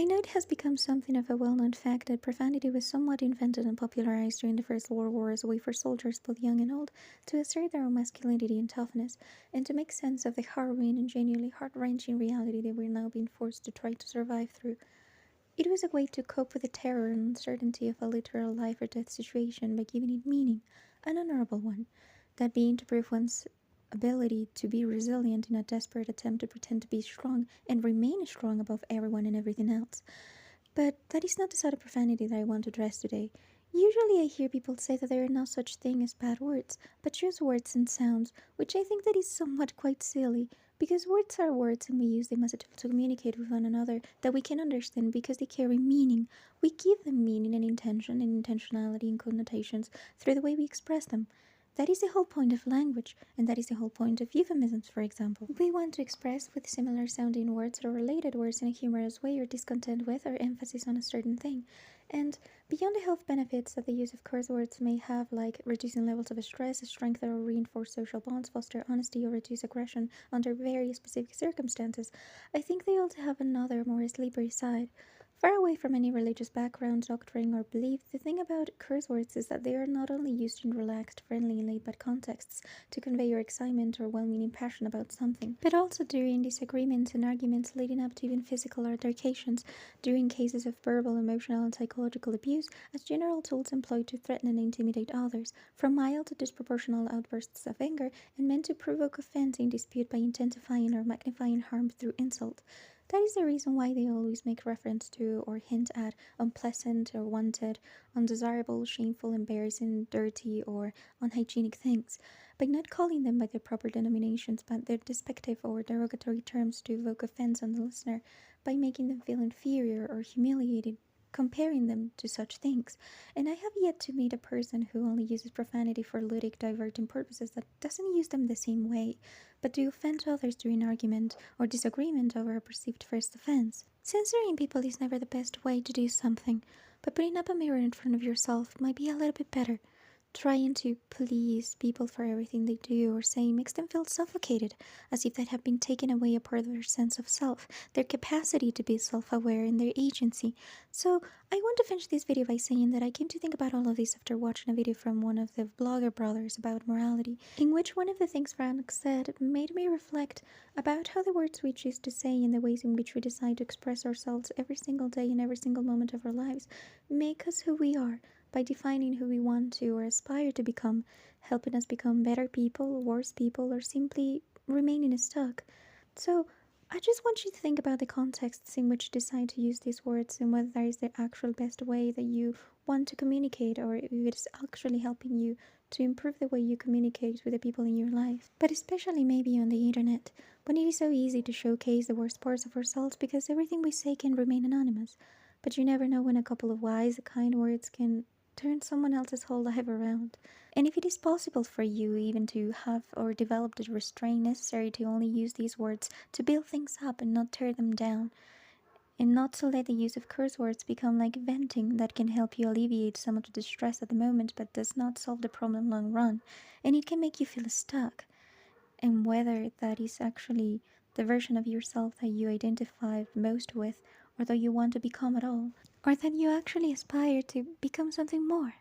I know it has become something of a well-known fact that profanity was somewhat invented and popularized during the First World War as a way for soldiers, both young and old, to assert their own masculinity and toughness, and to make sense of the harrowing and genuinely heart-wrenching reality they were now being forced to try to survive through. It was a way to cope with the terror and uncertainty of a literal life or death situation by giving it meaning, an honorable one, that being to prove one's ability to be resilient in a desperate attempt to pretend to be strong and remain strong above everyone and everything else. But that is not the sort of profanity that I want to address today. Usually I hear people say that there are no such thing as bad words, but just words and sounds, which I think that is somewhat quite silly, because words are words and we use them as a tool to communicate with one another that we can understand because they carry meaning. We give them meaning and intention and intentionality and connotations through the way we express them. That is the whole point of language, and that is the whole point of euphemisms, for example. We want to express with similar sounding words or related words in a humorous way or discontent with or emphasis on a certain thing. And beyond the health benefits that the use of curse words may have, like reducing levels of stress, strengthen or reinforce social bonds, foster honesty, or reduce aggression under very specific circumstances, I think they also have another, more slippery side. Far away from any religious background, doctrine, or belief, the thing about curse words is that they are not only used in relaxed, friendly, and laid back contexts to convey your excitement or well meaning passion about something, but also during disagreements and arguments leading up to even physical altercations, during cases of verbal, emotional, and psychological abuse, as general tools employed to threaten and intimidate others, from mild to disproportional outbursts of anger, and meant to provoke offense in dispute by intensifying or magnifying harm through insult. That is the reason why they always make reference to or hint at unpleasant or wanted, undesirable, shameful, embarrassing, dirty, or unhygienic things, by not calling them by their proper denominations but their despective or derogatory terms to evoke offense on the listener, by making them feel inferior or humiliated, comparing them to such things. And I have yet to meet a person who only uses profanity for ludic, diverting purposes that doesn't use them the same way, but to offend others during argument or disagreement over a perceived first offense. Censoring people is never the best way to do something, but putting up a mirror in front of yourself might be a little bit better. Trying to please people for everything they do or say makes them feel suffocated, as if they have been taken away a part of their sense of self, their capacity to be self-aware, and their agency. So I want to finish this video by saying that I came to think about all of this after watching a video from one of the blogger brothers about morality, in which one of the things Frank said made me reflect about how the words we choose to say and the ways in which we decide to express ourselves every single day and every single moment of our lives make us who we are, by defining who we want to or aspire to become, helping us become better people, worse people, or simply remaining stuck. So, I just want you to think about the contexts in which you decide to use these words and whether that is the actual best way that you want to communicate or if it's actually helping you to improve the way you communicate with the people in your life. But especially maybe on the internet, when it is so easy to showcase the worst parts of ourselves because everything we say can remain anonymous. But you never know when a couple of wise, kind words can turn someone else's whole life around. And if it is possible for you even to have or develop the restraint necessary to only use these words to build things up and not tear them down, and not to let the use of curse words become like venting that can help you alleviate some of the distress at the moment but does not solve the problem long run, and it can make you feel stuck, and whether that is actually the version of yourself that you identify most with, or that you want to become at all, or that you actually aspire to become something more.